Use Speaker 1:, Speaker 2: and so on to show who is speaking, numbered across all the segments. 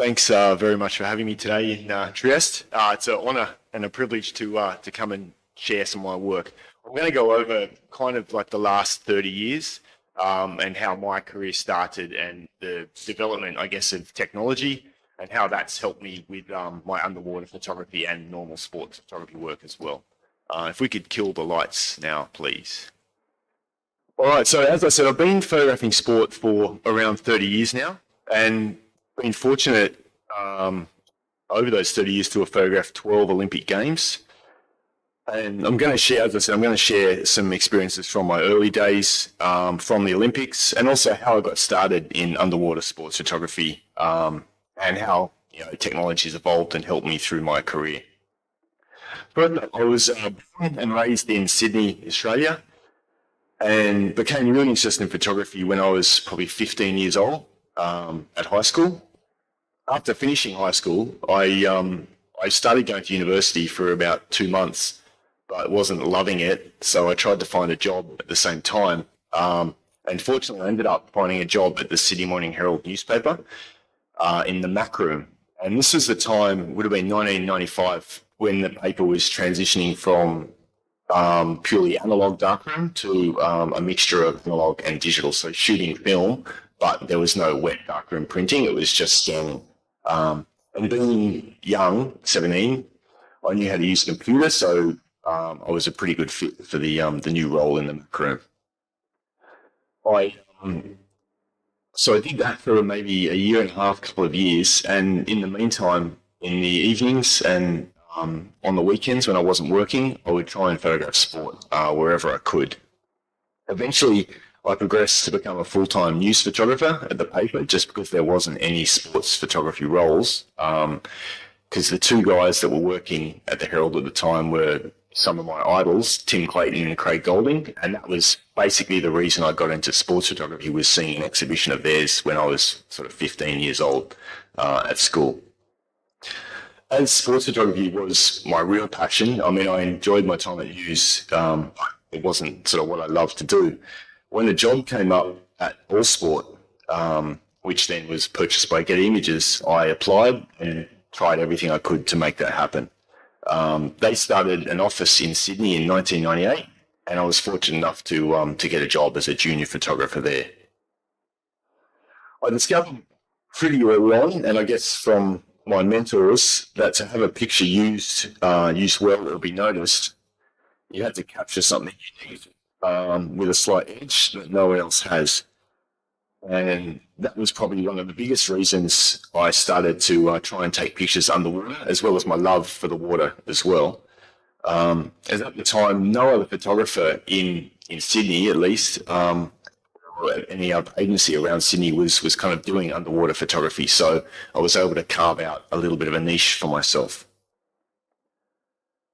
Speaker 1: Thanks very much for having me today in Trieste. It's an honour and a privilege to come and share some of my work. I'm going to go over kind of like the last 30 years and how my career started and the development, I guess, of technology and how that's helped me with my underwater photography and normal sports photography work as well. If we could kill the lights now, please. All right, so as I said, I've been photographing sport for around 30 years now and been fortunate over those 30 years to have photographed 12 Olympic Games. And I'm going to share, as I said, I'm going to share some experiences from my early days from the Olympics and also how I got started in underwater sports photography and how technology has evolved and helped me through my career. First, I was born and raised in Sydney, Australia, and became really interested in photography when I was probably 15 years old at high school. After finishing high school, I started going to university for about 2 months, but wasn't loving it, so I tried to find a job at the same time. And fortunately, I ended up finding a job at the Sydney Morning Herald newspaper in the Mac room. And this was the time, would have been 1995, when the paper was transitioning from purely analog darkroom to a mixture of analog and digital, so shooting film, but there was no wet darkroom printing. It was just scanning. And being young, 17, I knew how to use a computer, so I was a pretty good fit for the new role in the Mac room. So I did that for maybe a year and a half, couple of years, and in the meantime, in the evenings and on the weekends when I wasn't working, I would try and photograph sport wherever I could. Eventually, I progressed to become a full-time news photographer at the paper just because there wasn't any sports photography roles, because the two guys that were working at the Herald at the time were some of my idols, Tim Clayton and Craig Golding, and that was basically the reason I got into sports photography, was seeing an exhibition of theirs when I was sort of 15 years old at school. As sports photography was my real passion, I mean, I enjoyed my time at Hughes. It wasn't sort of what I loved to do. When the job came up at All Sport, which then was purchased by Getty Images, I applied and tried everything I could to make that happen. They started an office in Sydney in 1998, and I was fortunate enough to get a job as a junior photographer there. I discovered pretty early on, and I guess from my mentors, that to have a picture used well or be noticed, you had to capture something unique with a slight edge that no one else has. And that was probably one of the biggest reasons I started to try and take pictures underwater, as well as my love for the water as well. As at the time, no other photographer in Sydney, at least, or any other agency around Sydney was kind of doing underwater photography. So I was able to carve out a little bit of a niche for myself.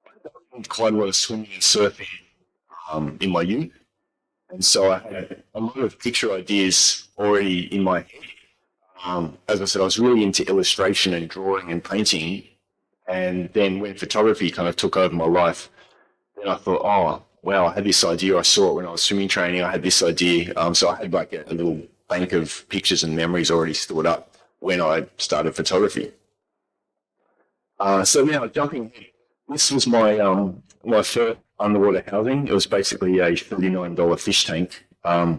Speaker 1: I did quite a lot of swimming and surfing in my youth. And so I had a lot of picture ideas already in my head. As I said, I was really into illustration and drawing and painting. And then when photography kind of took over my life, then I thought, oh, wow, I had this idea. I saw it when I was swimming training. I had this idea. So I had like a little bank of pictures and memories already stored up when I started photography. So now jumping ahead, this was my first underwater housing. It was basically a $39 fish tank,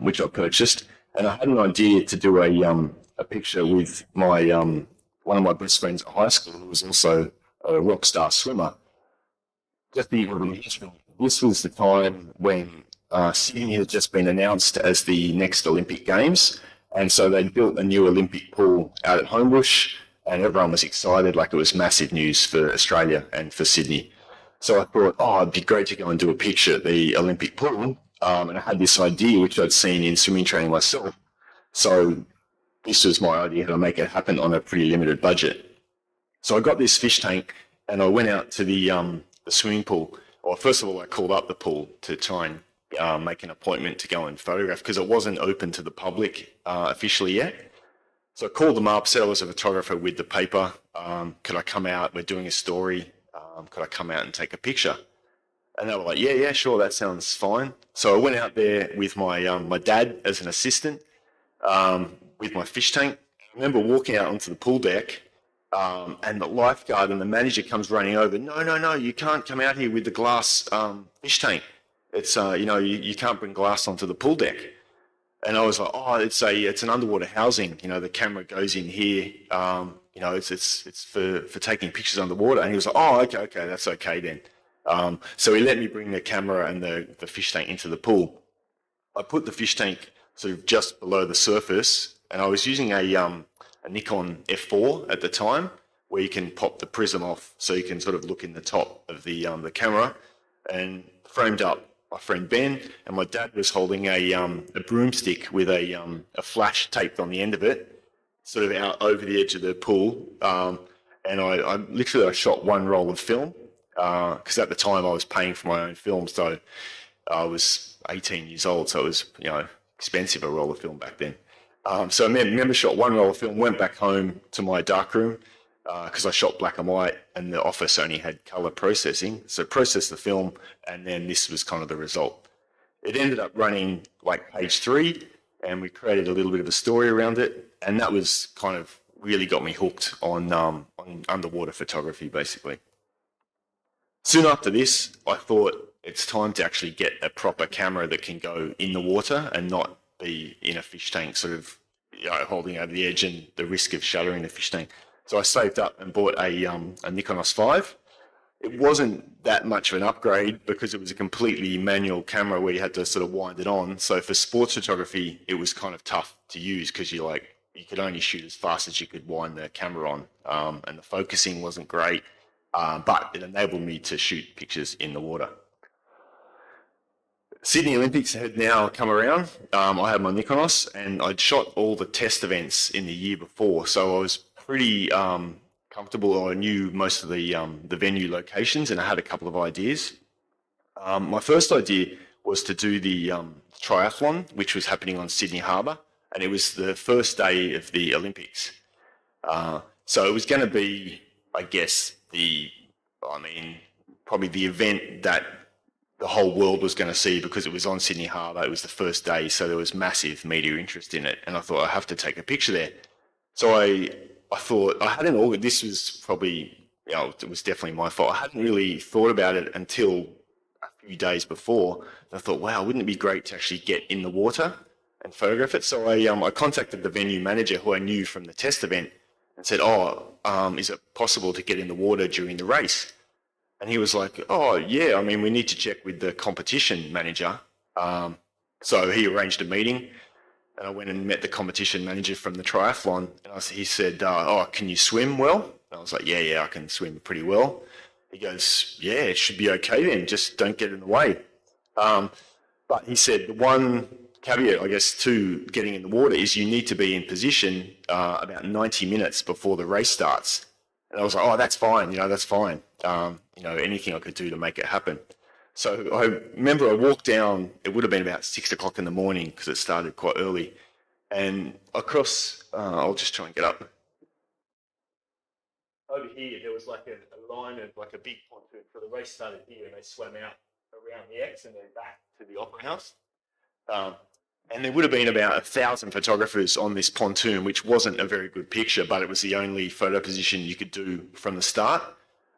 Speaker 1: which I purchased, and I had an idea to do a picture with my one of my best friends at high school, who was also a rock star swimmer. Just the history. This was the time when Sydney had just been announced as the next Olympic Games, and so they built a new Olympic pool out at Homebush, and everyone was excited, like it was massive news for Australia and for Sydney. So I thought, oh, it'd be great to go and do a picture at the Olympic pool. And I had this idea, which I'd seen in swimming training myself. So this was my idea how to make it happen on a pretty limited budget. So I got this fish tank and I went out to the swimming pool. Well, first of all, I called up the pool to try and make an appointment to go and photograph because it wasn't open to the public officially yet. So I called them up, said I was a photographer with the paper. Could I come out? We're doing a story. Could I come out and take a picture? And they were like, yeah, sure, that sounds fine. So I went out there with my dad as an assistant with my fish tank. I remember walking out onto the pool deck and the lifeguard and the manager comes running over. No, you can't come out here with the glass fish tank. It's you can't bring glass onto the pool deck. And I was like, oh, it's an underwater housing. The camera goes in here. It's for taking pictures underwater. And he was like, oh, okay, that's okay then. So he let me bring the camera and the fish tank into the pool. I put the fish tank sort of just below the surface, and I was using a Nikon F4 at the time, where you can pop the prism off, so you can sort of look in the top of the camera, and framed up my friend Ben, and my dad was holding a broomstick with a flash taped on the end of it, sort of out over the edge of the pool, and I shot one roll of film, because at the time I was paying for my own film, so I was 18 years old, so it was expensive, a roll of film back then. So I remember shot one roll of film, went back home to my darkroom, because I shot black and white and the office only had colour processing. So processed the film, and then this was kind of the result. It ended up running like page 3, and we created a little bit of a story around it, and that was kind of really got me hooked on underwater photography, basically. Soon after this, I thought it's time to actually get a proper camera that can go in the water and not be in a fish tank, sort of holding over the edge and the risk of shattering the fish tank. So I saved up and bought a Nikon S5. It wasn't that much of an upgrade because it was a completely manual camera where you had to sort of wind it on. So for sports photography, it was kind of tough to use because you could only shoot as fast as you could wind the camera on, and the focusing wasn't great, but it enabled me to shoot pictures in the water. Sydney Olympics had now come around. I had my Nikonos, and I'd shot all the test events in the year before, so I was pretty comfortable. I knew most of the venue locations, and I had a couple of ideas. My first idea was to do the triathlon, which was happening on Sydney Harbour, and it was the first day of the Olympics. So it was going to be, I guess, probably the event that the whole world was going to see because it was on Sydney Harbour. It was the first day, so there was massive media interest in it, and I thought I have to take a picture there. So I thought I hadn't all. This was probably, it was definitely my fault. I hadn't really thought about it until a few days before. I thought, wow, wouldn't it be great to actually get in the water and photograph it? So I contacted the venue manager who I knew from the test event and said, is it possible to get in the water during the race? And he was like, oh, yeah, we need to check with the competition manager. So he arranged a meeting, and I went and met the competition manager from the triathlon. And he said, can you swim well? And I was like, yeah, I can swim pretty well. He goes, yeah, it should be okay then, just don't get in the way. But he said the one caveat, I guess, to getting in the water is you need to be in position about 90 minutes before the race starts. And I was like, oh, that's fine, that's fine. Anything I could do to make it happen. So I remember I walked down, it would have been about 6 o'clock in the morning because it started quite early. And across, I'll just try and get up. Over here, there was like a line of like a big pontoon. So the race started here and they swam out around the X and then back to the Opera House. And there would have been about 1,000 photographers on this pontoon, which wasn't a very good picture, but it was the only photo position you could do from the start.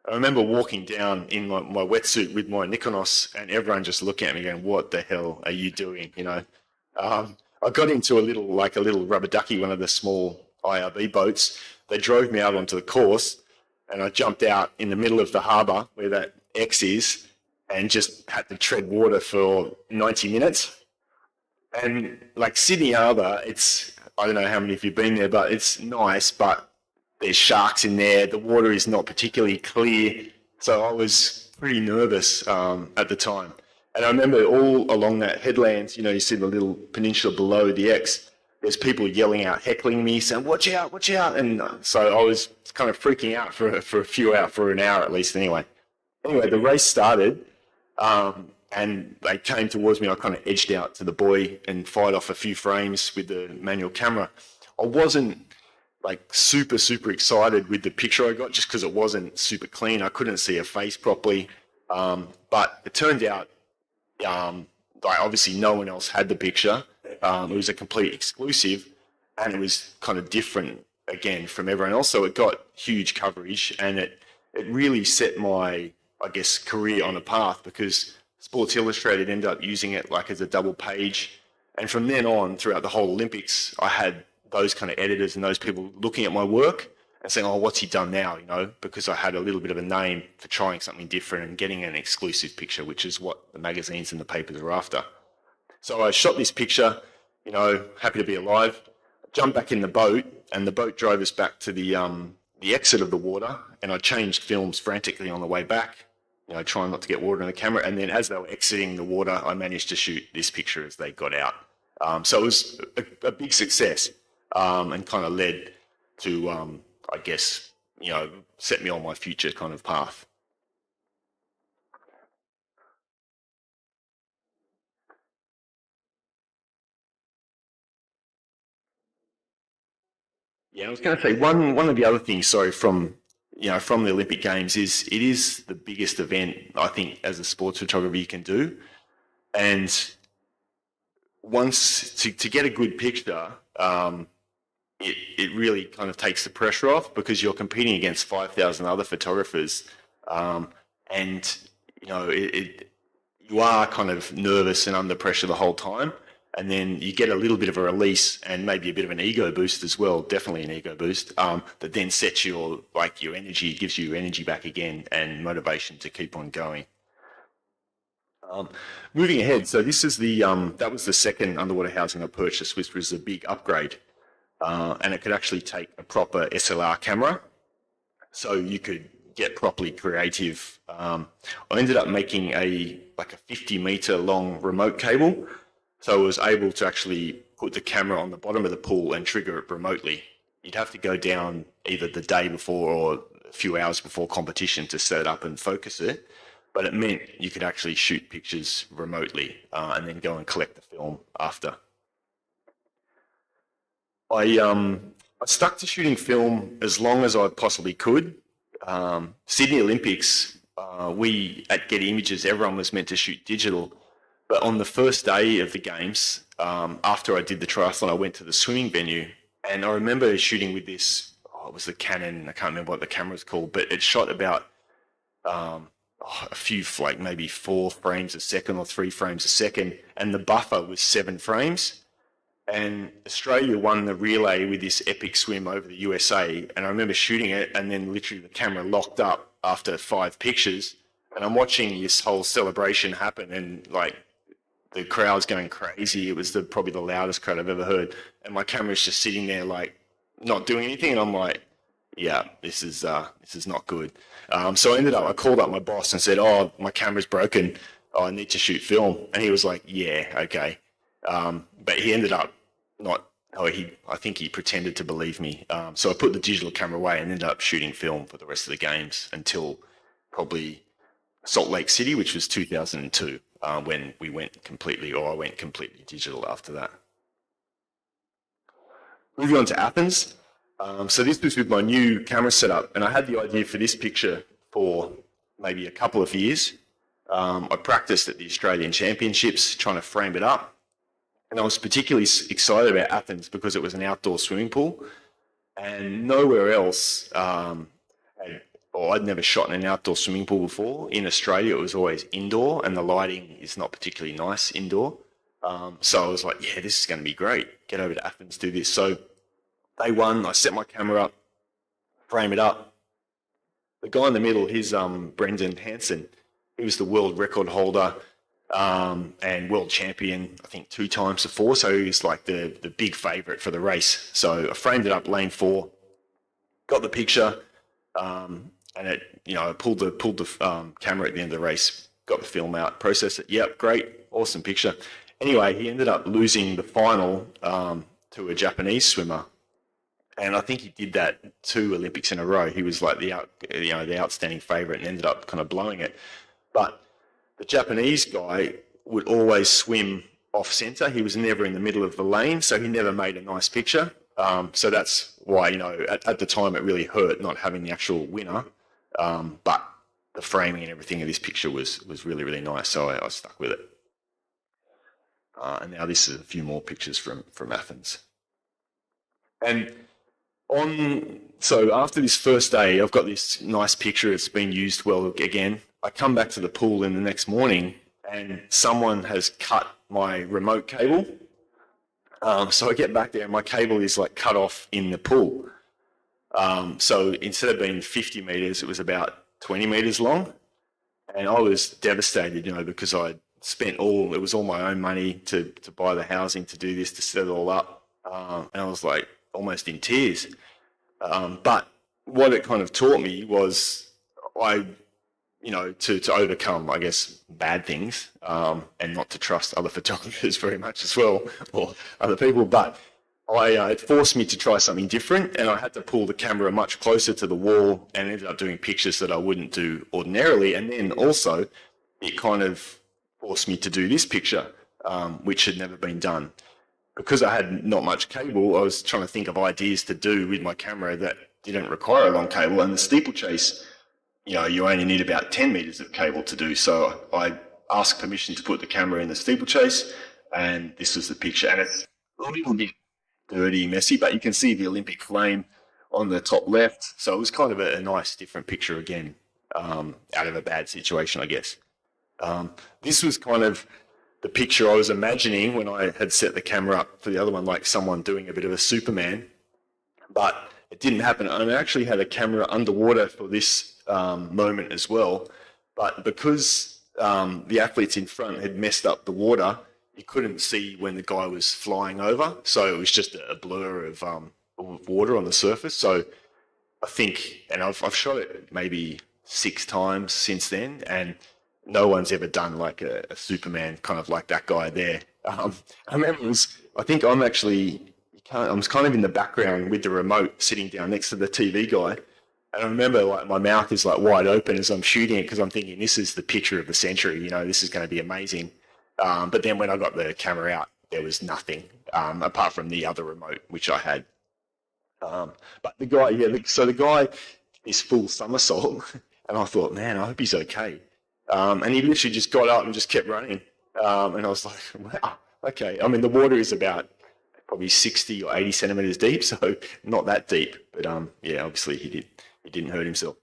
Speaker 1: I remember walking down in my wetsuit with my Nikonos, and everyone just looking at me going, what the hell are you doing? I got into a little rubber ducky, one of the small IRB boats. They drove me out onto the course, and I jumped out in the middle of the harbour where that X is and just had to tread water for 90 minutes. And like Sydney Harbour, I don't know how many of you have been there, but it's nice, but there's sharks in there. The water is not particularly clear. So I was pretty nervous at the time. And I remember all along that headlands, you see the little peninsula below the X, there's people yelling out, heckling me, saying, watch out, watch out. And so I was kind of freaking out for a few hours, for an hour at least anyway. Anyway, the race started and they came towards me. I kind of edged out to the buoy and fired off a few frames with the manual camera. I wasn't super, super excited with the picture I got just because it wasn't super clean. I couldn't see a face properly. But it turned out, obviously no one else had the picture. It was a complete exclusive and it was kind of different again from everyone else. So it got huge coverage, and it really set my, I guess, career on a path, because Sports Illustrated ended up using it like as a double page. And from then on, throughout the whole Olympics, I had those kind of editors and those people looking at my work and saying, oh, what's he done now? You know, because I had a little bit of a name for trying something different and getting an exclusive picture, which is what the magazines and the papers are after. So I shot this picture, you know, happy to be alive, jumped back in the boat, and the boat drove us back to the exit of the water, and I changed films frantically on the way back, you know, trying not to get water in the camera. And then as they were exiting the water, I managed to shoot this picture as they got out. So it was a big success, and kind of led to, I guess, you know, set me on my future kind of path. Yeah, I was going to say one of the other things, sorry, from, you know, from the Olympic Games, is it is the biggest event I think as a sports photographer you can do, and once to get a good picture, it really kind of takes the pressure off, because you're competing against 5,000 other photographers, and you know you are kind of nervous and under pressure the whole time, and then you get a little bit of a release and maybe a bit of an ego boost as well, definitely an ego boost, that then sets your energy, gives you energy back again and motivation to keep on going. Moving ahead, so this is that was the second underwater housing I purchased, which was a big upgrade, and it could actually take a proper SLR camera, so you could get properly creative. I ended up making a 50-meter long remote cable, so I was able to actually put the camera on the bottom of the pool and trigger it remotely. You'd have to go down either the day before or a few hours before competition to set it up and focus it, but it meant you could actually shoot pictures remotely, and then go and collect the film after. I stuck to shooting film as long as I possibly could. Sydney Olympics, we at Getty Images, everyone was meant to shoot digital, but on the first day of the games, after I did the triathlon, I went to the swimming venue, and I remember shooting with this. Oh, it was the Canon. I can't remember what the camera was called, but it shot about a few, like maybe 4 frames a second or 3 frames a second, and the buffer was 7 frames. And Australia won the relay with this epic swim over the USA. And I remember shooting it, and then literally the camera locked up after 5 pictures. And I'm watching this whole celebration happen, and like the crowd's going crazy. It was probably the loudest crowd I've ever heard. And my camera's just sitting there, like not doing anything. And I'm like, yeah, this is not good. So I called up my boss and said, oh, my camera's broken. Oh, I need to shoot film. And he was like, yeah, okay. But he ended up not. I think he pretended to believe me. So I put the digital camera away and ended up shooting film for the rest of the games until probably Salt Lake City, which was 2002, when I went completely digital after that. Moving on to Athens. So this was with my new camera setup, and I had the idea for this picture for maybe a couple of years. I practiced at the Australian Championships trying to frame it up. And I was particularly excited about Athens because it was an outdoor swimming pool, and nowhere else, I'd never shot in an outdoor swimming pool before. In Australia, it was always indoor, and the lighting is not particularly nice indoor. So I was like, yeah, this is going to be great. Get over to Athens, do this. So day one, I set my camera up, frame it up. The guy in the middle, he's Brendan Hansen. He was the world record holder, and world champion, I think 2 times before. So he was like the big favourite for the race. So I framed it up lane 4, got the picture, and I pulled the camera at the end of the race, got the film out, processed it. Yep, great, awesome picture. Anyway, he ended up losing the final to a Japanese swimmer, and I think he did that 2 Olympics in a row. He was like the outstanding favourite and ended up kind of blowing it. But the Japanese guy would always swim off centre. He was never in the middle of the lane, so he never made a nice picture. So that's why, at the time it really hurt not having the actual winner. But the framing and everything of this picture was really, really nice, so I stuck with it. And now this is a few more pictures from Athens. And So after this first day, I've got this nice picture. It's been used well again. I come back to the pool in the next morning, and someone has cut my remote cable. So I get back there, and my cable is like cut off in the pool. So instead of being 50 meters, it was about 20 meters long, and I was devastated, because I spent it was all my own money to buy the housing, to do this, to set it all up, and I was like almost in tears. But what it kind of taught me was to overcome, I guess, bad things, and not to trust other photographers very much as well, or other people. But it forced me to try something different, and I had to pull the camera much closer to the wall, and ended up doing pictures that I wouldn't do ordinarily. And then also, it kind of forced me to do this picture, which had never been done. Because I had not much cable, I was trying to think of ideas to do with my camera that didn't require a long cable. And the steeplechase, you only need about 10 meters of cable to do. So I asked permission to put the camera in the steeplechase, and this was the picture. And it's a little bit dirty, messy, but you can see the Olympic flame on the top left. So it was kind of a nice, different picture again, out of a bad situation, I guess. This was kind of the picture I was imagining when I had set the camera up for the other one, like someone doing a bit of a Superman, but it didn't happen. And I actually had a camera underwater for this moment as well, but because the athletes in front had messed up the water, you couldn't see when the guy was flying over, so it was just a blur of water on the surface. So I think, and I've shot it maybe 6 times since then, and no one's ever done like a Superman, kind of like that guy there. I remember I think I'm kind of in the background with the remote, sitting down next to the TV guy. And I remember like my mouth is like wide open as I'm shooting it, because I'm thinking this is the picture of the century, this is going to be amazing. But then when I got the camera out, there was nothing apart from the other remote, which I had. But the guy, so the guy is full somersault, and I thought, man, I hope he's okay. And he literally just got up and just kept running. And I was like, wow, okay. I mean, the water is about probably 60 or 80 centimeters deep, so not that deep. But obviously he didn't hurt himself.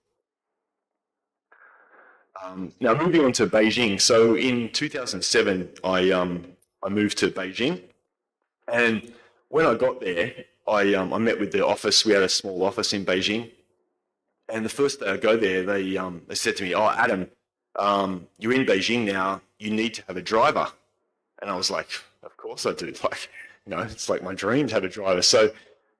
Speaker 1: Now moving on to Beijing. So in 2007, I moved to Beijing, and when I got there, I met with the office. We had a small office in Beijing, and the first day I go there, they said to me, "Oh, Adam, you're in Beijing now. You need to have a driver." And I was like, "Of course I do. Like, it's like my dream to have a driver." So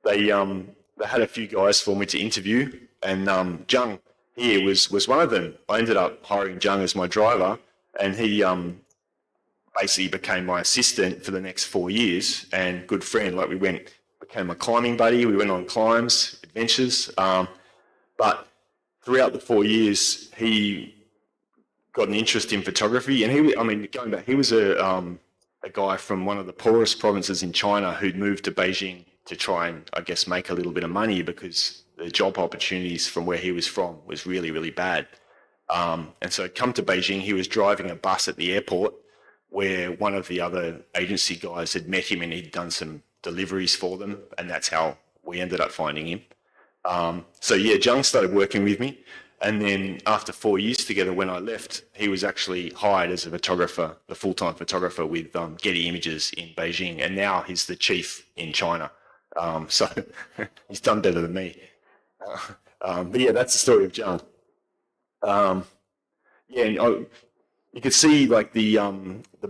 Speaker 1: they had a few guys for me to interview, and Zhang here was one of them. I ended up hiring Zhang as my driver, and he basically became my assistant for the next 4 years, and good friend. Like, became a climbing buddy. We went on climbs, adventures. But throughout the 4 years, he got an interest in photography, and going back, he was a guy from one of the poorest provinces in China who'd moved to Beijing to try and, I guess, make a little bit of money, because the job opportunities from where he was from was really, really bad. And so come to Beijing, he was driving a bus at the airport where one of the other agency guys had met him, and he'd done some deliveries for them, and that's how we ended up finding him. Zhang started working with me. And then after 4 years together, when I left, he was actually hired as a photographer, a full-time photographer with Getty Images in Beijing. And now he's the chief in China. So he's done better than me. That's the story of Zhang. You could see like the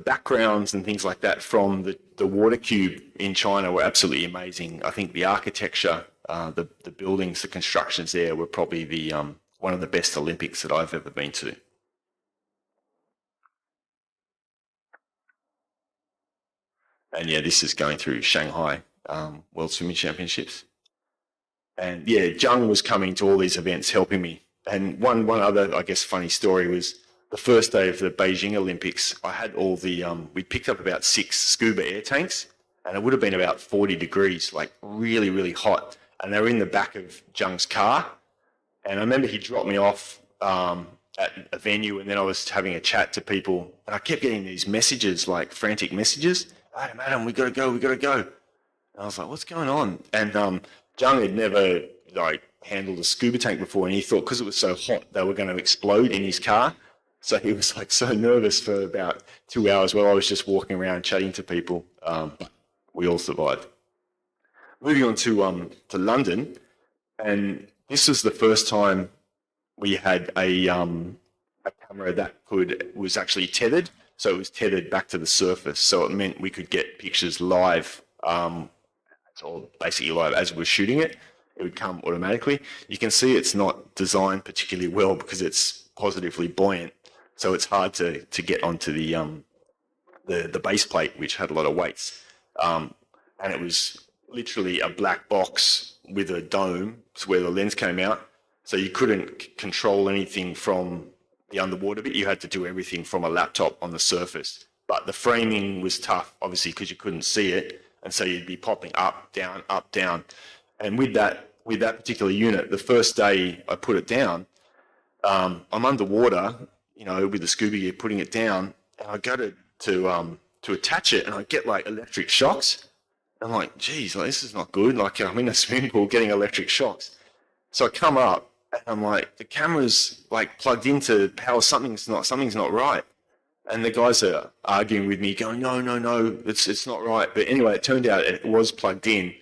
Speaker 1: backgrounds and things like that from the water cube in China were absolutely amazing. I think the architecture, the buildings, the constructions there were probably the one of the best Olympics that I've ever been to. And this is going through Shanghai World Swimming Championships. And Zhang was coming to all these events, helping me. And one other, I guess, funny story was the first day of the Beijing Olympics. I had all we picked up about 6 scuba air tanks, and it would have been about 40 degrees, like really, really hot. And they were in the back of Zhang's car. And I remember he dropped me off at a venue, and then I was having a chat to people, and I kept getting these messages, like frantic messages. "Adam, we got to go. And I was like, what's going on?" And Jung had never like handled a scuba tank before, and he thought because it was so hot they were going to explode in his car. So he was like so nervous for about 2 hours while I was just walking around chatting to people. But we all survived. Moving on to London, and this was the first time we had a camera that was actually tethered. So it was tethered back to the surface. So it meant we could get pictures live, or basically live as we were shooting it. It would come automatically. You can see it's not designed particularly well because it's positively buoyant. So it's hard to get onto the base plate, which had a lot of weights. And it was literally a black box with a dome where the lens came out. So you couldn't control anything from the underwater bit. You had to do everything from a laptop on the surface. But the framing was tough, obviously, because you couldn't see it. And so you'd be popping up, down. And with that particular unit, the first day I put it down, I'm underwater, with the scuba gear, putting it down, and I go to attach it, and I get like electric shocks. I'm like, geez, like, this is not good. Like, I'm in a swimming pool getting electric shocks. So I come up, and I'm like, the camera's like plugged into power. Something's not right. And the guys are arguing with me, going, no, it's not right. But anyway, it turned out it was plugged in,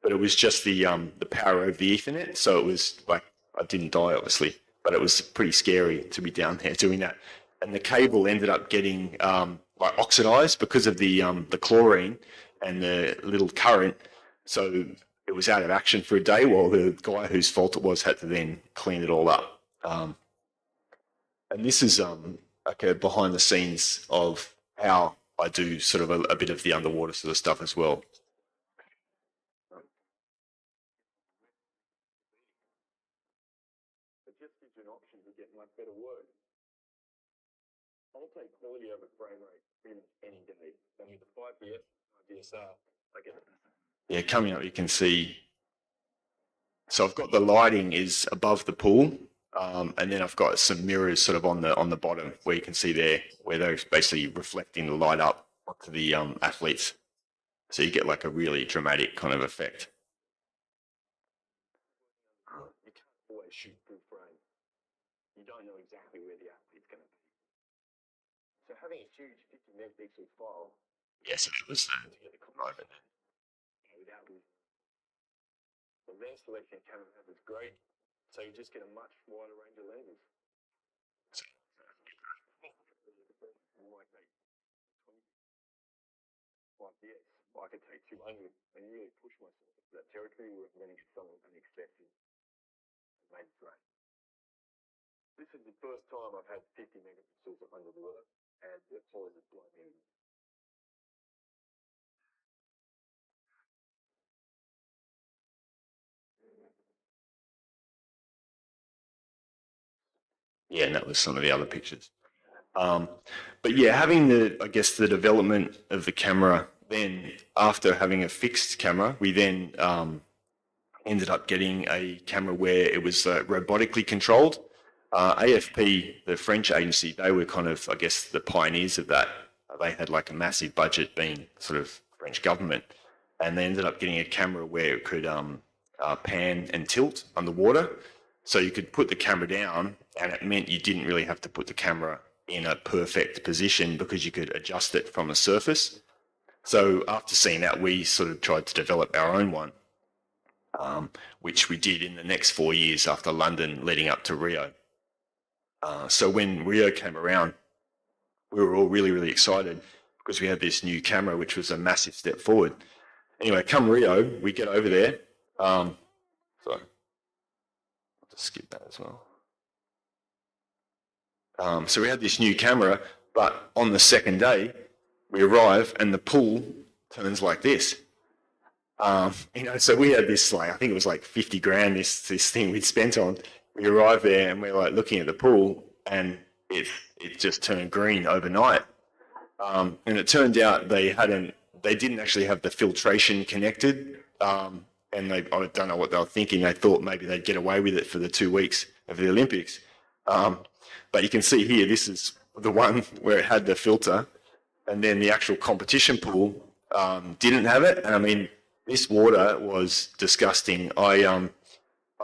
Speaker 1: but it was just the power over the Ethernet. So it was like, I didn't die, obviously, but it was pretty scary to be down there doing that. And the cable ended up getting like oxidized because of the chlorine and the little current. So it was out of action for a day while the guy whose fault it was had to then clean it all up. And this is like a behind the scenes of how I do sort of a bit of the underwater sort of stuff as well. It just gives you an option to get much better work. I'll take quality over frame rate any day. I mean, the 5PS DSR, I get it. Yeah, coming up, you can see. So I've got the lighting is above the pool, and then I've got some mirrors sort of on the bottom where you can see there where they're basically reflecting the light up onto the athletes. So you get like a really dramatic kind of effect. You can't always shoot full frame. You don't know exactly where the athlete's going to be. So having a huge 50 megapixel file. Yes, it was the moment. Without the lens selection camera is great, so you just get a much wider range of lenses. So, yes, I could take 200 and really push myself into that territory where I'm going to get something unexpected and make it great. This is the first time I've had 50 megapixels under the work, and the quality is blown me. Yeah, and that was some of the other pictures. But yeah, having the development of the camera, then after having a fixed camera, we then ended up getting a camera where it was robotically controlled. AFP, the French agency, they were kind of, the pioneers of that. They had like a massive budget being sort of French government, and they ended up getting a camera where it could pan and tilt underwater. So you could put the camera down, and it meant you didn't really have to put the camera in a perfect position because you could adjust it from the surface. So after seeing that, we sort of tried to develop our own one, which we did in the next 4 years after London leading up to Rio. So when Rio came around, we were all really, really excited because we had this new camera, which was a massive step forward. Anyway, come Rio, we get over there. Sorry, I'll just skip that as well. So we had this new camera, but on the second day, we arrive and the pool turns like this. So we had this, I think it was like 50 grand, this thing we'd spent on. We arrived there and we're like looking at the pool and it just turned green overnight. And it turned out they didn't actually have the filtration connected. And I don't know what they were thinking. They thought maybe they'd get away with it for the 2 weeks of the Olympics. But you can see here, this is the one where it had the filter, and then the actual competition pool didn't have it. And I mean, This water was disgusting. I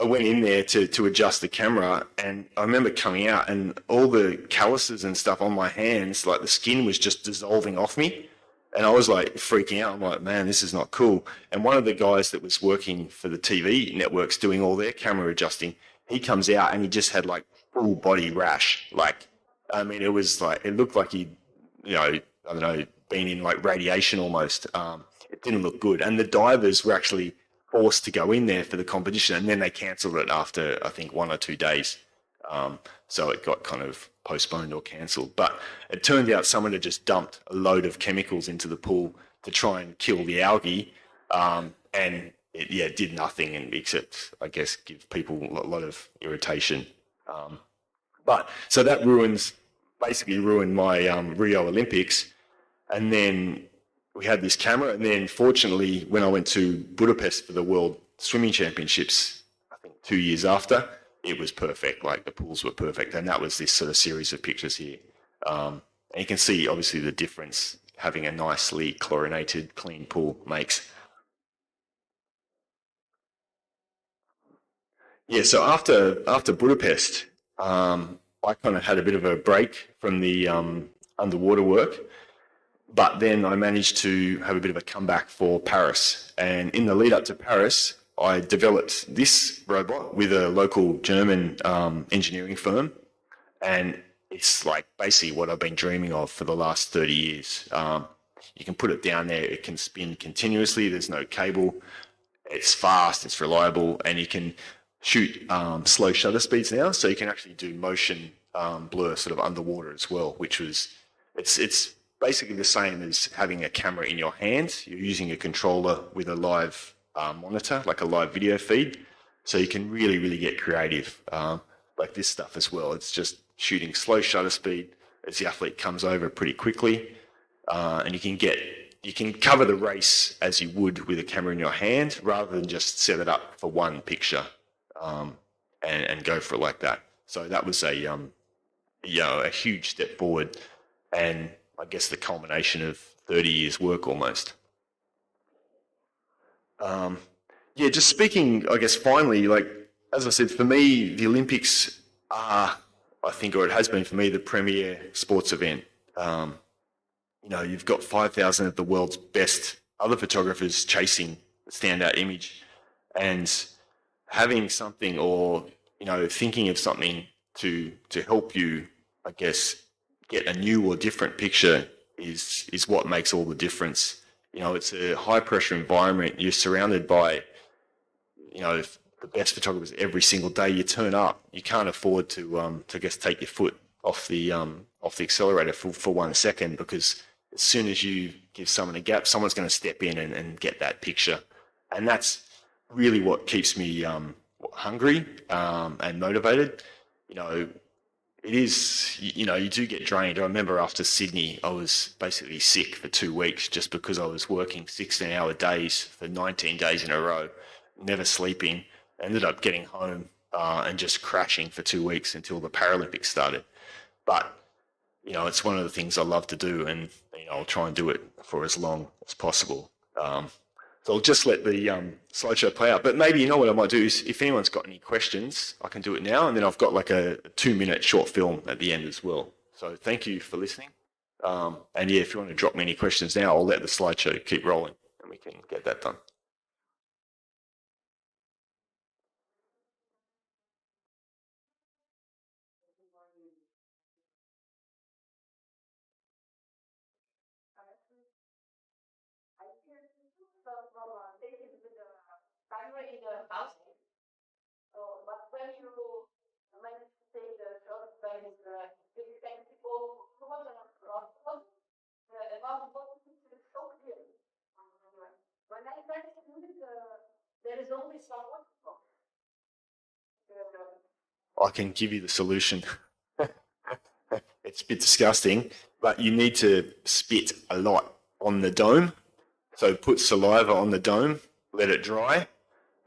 Speaker 1: went in there to adjust the camera, and I remember coming out and all the calluses and stuff on my hands, like the skin was just dissolving off me. And I was like freaking out. I'm like, man, this is not cool. And one of the guys that was working for the TV networks doing all their camera adjusting, he comes out and he just had like full body rash. Like, I mean, it was like, it looked like he'd, I don't know, been in like radiation almost. It didn't look good. And the divers were actually forced to go in there for the competition, and then they cancelled it after, I think, 1 or 2 days. So it got kind of postponed or cancelled. But it turned out someone had just dumped a load of chemicals into the pool to try and kill the algae, and it did nothing, and except, I guess, give people a lot of irritation. But so that basically ruined my Rio Olympics. And then we had this camera, and then fortunately, when I went to Budapest for the World Swimming Championships, I think 2 years after, it was perfect. Like the pools were perfect, and that was this sort of series of pictures here. And you can see obviously the difference having a nicely chlorinated, clean pool makes. Yeah, so after Budapest, I kind of had a bit of a break from the underwater work. But then I managed to have a bit of a comeback for Paris. And in the lead up to Paris, I developed this robot with a local German engineering firm. And it's like basically what I've been dreaming of for the last 30 years. You can put it down there, it can spin continuously, there's no cable, it's fast, it's reliable, and you can shoot slow shutter speeds now. So you can actually do motion blur sort of underwater as well, which was, it's basically the same as having a camera in your hand. You're using a controller with a live monitor, like a live video feed. So you can really, really get creative, like this stuff as well. It's just shooting slow shutter speed as the athlete comes over pretty quickly. And you can cover the race as you would with a camera in your hand rather than just set it up for one picture and go for it like that. So that was a huge step forward, and I guess the culmination of 30 years work almost. Yeah, just speaking, I guess finally, like, as I said, for me, the Olympics are, I think, or it has been for me, the premier sports event. You've got 5,000 of the world's best other photographers chasing the standout image, and having something, or, thinking of something to help you, I guess, get a new or different picture is what makes all the difference. It's a high pressure environment. You're surrounded by, the best photographers every single day. You turn up. You can't afford to I guess, take your foot off the accelerator for 1 second, because as soon as you give someone a gap, someone's going to step in and get that picture. And that's really what keeps me hungry and motivated. It is, you do get drained. I remember after Sydney, I was basically sick for 2 weeks just because I was working 16-hour days for 19 days in a row, never sleeping. Ended up getting home and just crashing for 2 weeks until the Paralympics started. But, it's one of the things I love to do, and, I'll try and do it for as long as possible. So I'll just let the slideshow play out. But maybe, what I might do is, if anyone's got any questions, I can do it now. And then I've got like a 2-minute short film at the end as well. So thank you for listening. And yeah, if you want to drop me any questions now, I'll let the slideshow keep rolling and we can get that done. I can give you the solution. It's a bit disgusting, but you need to spit a lot on the dome. So put saliva on the dome, let it dry,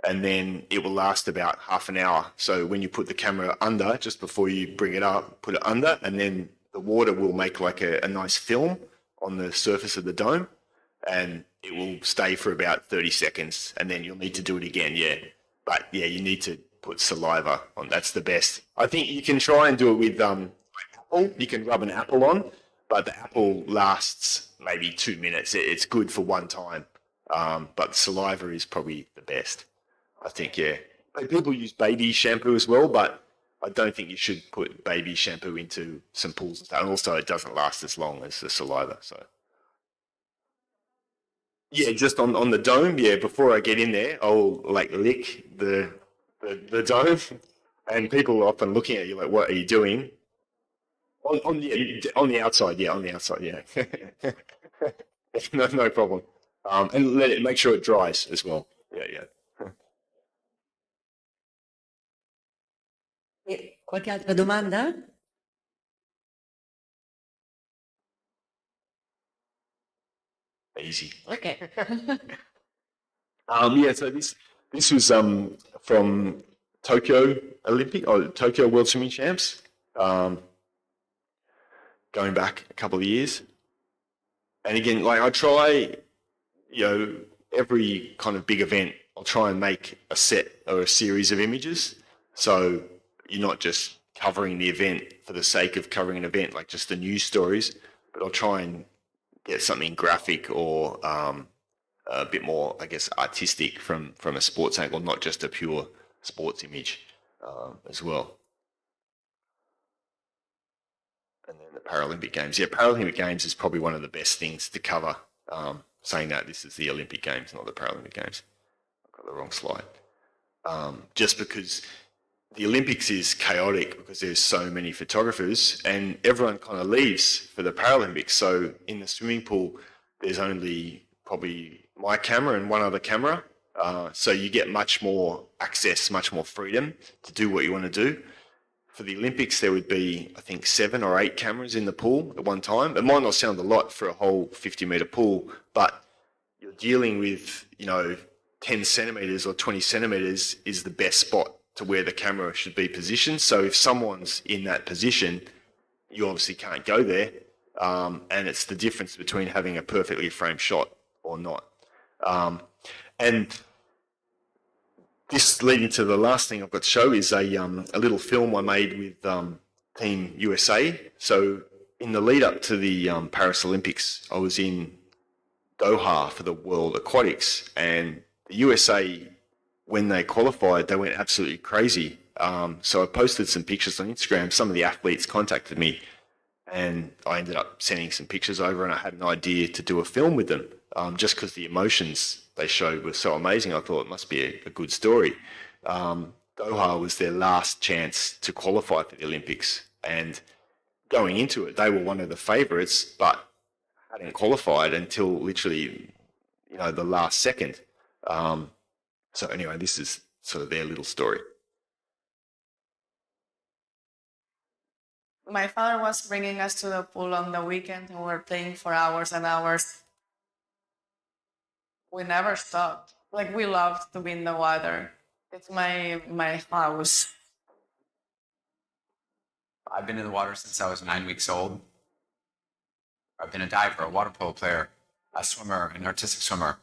Speaker 1: and then it will last about half an hour. So when you put the camera under, just before you bring it up, put it under, and then the water will make like a nice film on the surface of the dome. And it will stay for about 30 seconds and then you'll need to do it again. Yeah. But yeah, you need to put saliva on. That's the best. I think you can try and do it with apple. You can rub an apple on, but the apple lasts maybe 2 minutes. It's good for one time. But saliva is probably the best. I think, yeah. People use baby shampoo as well, but I don't think you should put baby shampoo into some pools and stuff. And also, it doesn't last as long as the saliva. So, yeah, just on the dome. Yeah, before I get in there, I'll like lick the dome, and people are often looking at you like, "What are you doing?" On the outside, yeah, on the outside, yeah. No problem. And make sure it dries as well. Yeah, yeah.
Speaker 2: Qualche altra domanda?
Speaker 1: Easy.
Speaker 2: Ok.
Speaker 1: Yeah, so this was from Tokyo Olympic or Tokyo World Swimming Champs, going back a couple of years. And again, like I try, every kind of big event, I'll try and make a set or a series of images. So you're not just covering the event for the sake of covering an event, like just the news stories, but I'll try and get something graphic or a bit more, I guess, artistic from a sports angle, not just a pure sports image as well. And then the Paralympic Games. Yeah, Paralympic Games is probably one of the best things to cover. Saying that this is the Olympic Games, not the Paralympic Games. I've got the wrong slide. Just because the Olympics is chaotic because there's so many photographers and everyone kind of leaves for the Paralympics. So in the swimming pool, there's only probably my camera and one other camera. So you get much more access, much more freedom to do what you want to do. For the Olympics, there would be, I think, 7 or 8 cameras in the pool at one time. It might not sound a lot for a whole 50-metre pool, but you're dealing with, 10 centimetres or 20 centimetres is the best spot to where the camera should be positioned. So if someone's in that position, you obviously can't go there. And it's the difference between having a perfectly framed shot or not. And this leading to the last thing I've got to show is a little film I made with Team USA. So in the lead up to the Paris Olympics, I was in Doha for the World Aquatics, and the USA, when they qualified, they went absolutely crazy. So I posted some pictures on Instagram. Some of the athletes contacted me, and I ended up sending some pictures over, and I had an idea to do a film with them, just because the emotions they showed were so amazing. I thought it must be a good story. Doha was their last chance to qualify for the Olympics, and going into it, they were one of the favourites, but hadn't qualified until literally, the last second. So anyway, this is sort of their little story.
Speaker 3: My father was bringing us to the pool on the weekend and we were playing for hours and hours. We never stopped. Like, we loved to be in the water. It's my house.
Speaker 4: I've been in the water since I was 9 weeks old. I've been a diver, a water polo player, a swimmer, an artistic swimmer.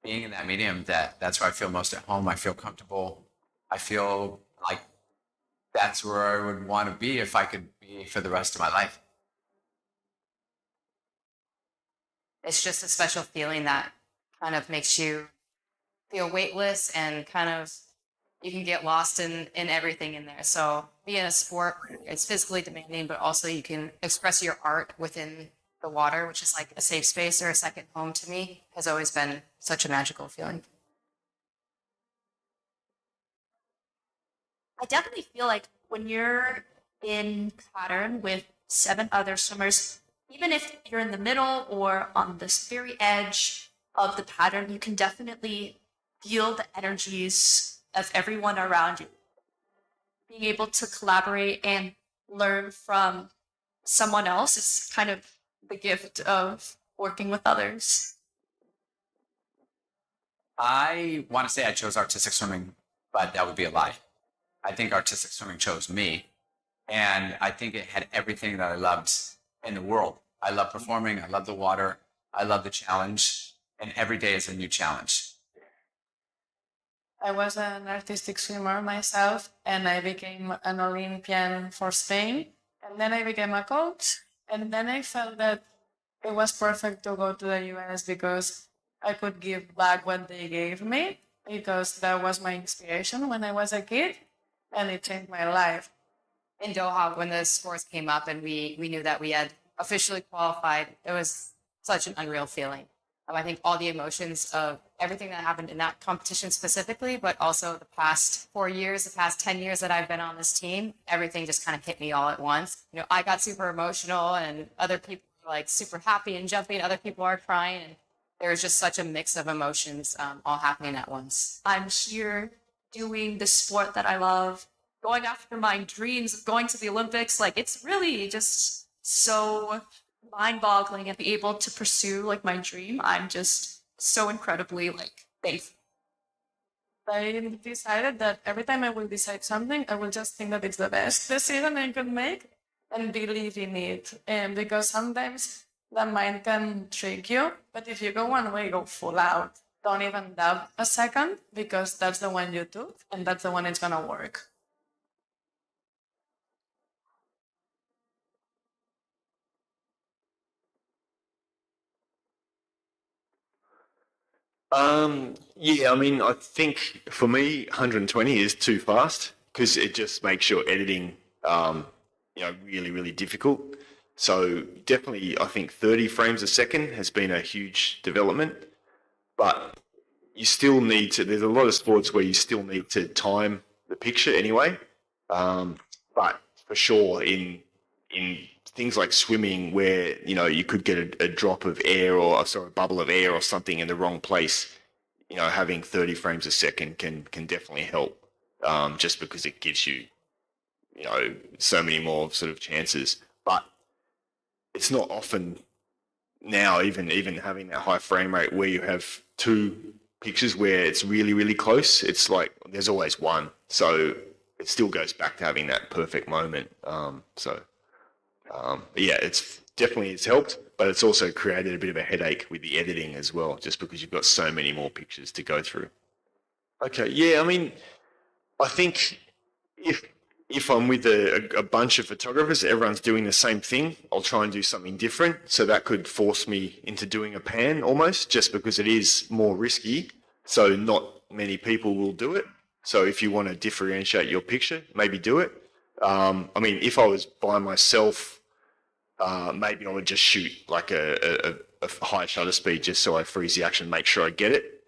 Speaker 4: Being in that medium, that's where I feel most at home. I feel comfortable. I feel like that's where I would want to be if I could be for the rest of my life.
Speaker 5: It's just a special feeling that kind of makes you feel weightless and kind of you can get lost in everything in there. So being a sport, it's physically demanding, but also you can express your art within the water, which is like a safe space or a second home to me, has always been such a magical feeling.
Speaker 6: I definitely feel like when you're in pattern with 7 other swimmers, even if you're in the middle or on this very edge of the pattern, you can definitely feel the energies of everyone around you. Being able to collaborate and learn from someone else is kind of the gift of working with others.
Speaker 4: I want to say I chose artistic swimming, but that would be a lie. I think artistic swimming chose me, and I think it had everything that I loved in the world. I love performing. I love the water. I love the challenge. and every day is a new challenge?
Speaker 3: I was an artistic swimmer myself, and I became an Olympian for Spain. And then I became a coach. And then I felt that it was perfect to go to the US because I could give back what they gave me, because that was my inspiration when I was a kid, and it changed my life.
Speaker 5: In Doha, when the scores came up and we knew that we had officially qualified, it was such an unreal feeling. I think all the emotions of everything that happened in that competition specifically, but also the past 4 years, the past 10 years that I've been on this team, everything just kind of hit me all at once. You know, I got super emotional and other people were like super happy and jumping. Other people are crying. And there was just such a mix of emotions all happening at once.
Speaker 6: I'm here doing the sport that I love, going after my dreams of going to the Olympics. Like, it's really just so mind-boggling and be able to pursue like my dream. I'm just so incredibly like thankful.
Speaker 3: I decided that every time I will decide something, I will just think that it's the best decision I could make and believe in it. And because sometimes the mind can trick you, but if you go one way, go full out. Don't even doubt a second, because that's the one you took and that's the one that's gonna work.
Speaker 1: Yeah, I mean, I think for me, 120 is too fast because it just makes your editing, really, really difficult. So definitely, I think 30 frames a second has been a huge development, but you still need to. There's a lot of sports where you still need to time the picture anyway. But for sure, in things like swimming, where you could get a drop of air or a bubble of air or something in the wrong place, having 30 frames a second can definitely help. Just because it gives you so many more sort of chances. But it's not often now, even having that high frame rate where you have two pictures where it's really, really close. It's like there's always one. So it still goes back to having that perfect moment. Yeah, it's helped, but it's also created a bit of a headache with the editing as well, just because you've got so many more pictures to go through. Okay, yeah, I mean, I think if I'm with a bunch of photographers, everyone's doing the same thing, I'll try and do something different. So that could force me into doing a pan almost, just because it is more risky. So not many people will do it. So if you want to differentiate your picture, maybe do it. I mean, if I was by myself, maybe I would just shoot like a high shutter speed just so I freeze the action, make sure I get it.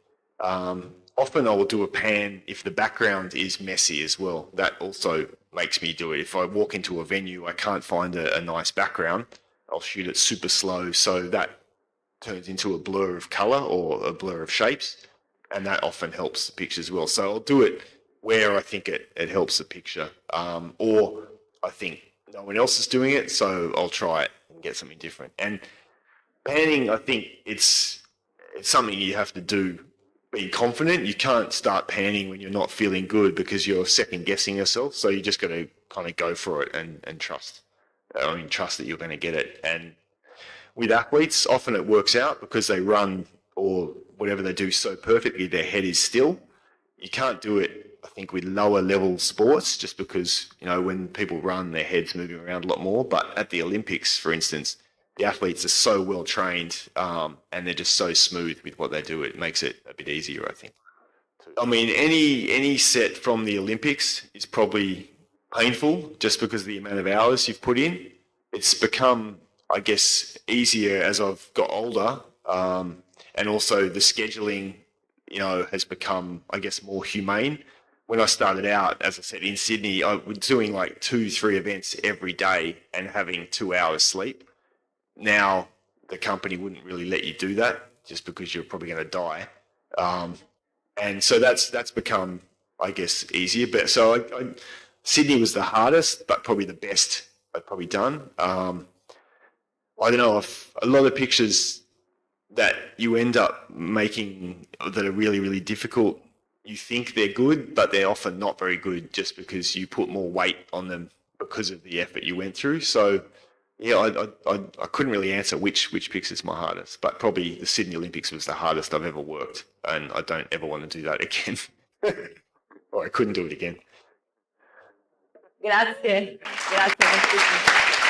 Speaker 1: Often I will do a pan if the background is messy as well. That also makes me do it. If I walk into a venue, I can't find a nice background, I'll shoot it super slow so that turns into a blur of color or a blur of shapes, and that often helps the picture as well. So I'll do it where I think it helps the picture, or I think no one else is doing it, so I'll try it and get something different. And panning, I think it's something you have to do. Be confident. You can't start panning when you're not feeling good because you're second guessing yourself. So you just got to kind of go for it and trust. Trust that you're going to get it. And with athletes, often it works out because they run or whatever they do so perfectly, their head is still. You can't do it, I think, with lower level sports just because, when people run, their head's moving around a lot more. But at the Olympics, for instance, the athletes are so well trained and they're just so smooth with what they do. It makes it a bit easier, I think. I mean, any set from the Olympics is probably painful just because of the amount of hours you've put in. It's become, I guess, easier as I've got older, and also the scheduling, has become, I guess, more humane. When I started out, as I said, in Sydney, I was doing like 2-3 events every day and having 2 hours sleep. Now the company wouldn't really let you do that just because you're probably going to die, and so that's become, I guess, easier. But so Sydney was the hardest, but probably the best I've probably done. I don't know if a lot of pictures that you end up making that are really, really difficult, you think they're good, but they're often not very good just because you put more weight on them because of the effort you went through. So Yeah, I couldn't really answer which picks is my hardest, but probably the Sydney Olympics was the hardest I've ever worked, and I don't ever want to do that again. Or I couldn't do it again.
Speaker 2: Grazie, grazie.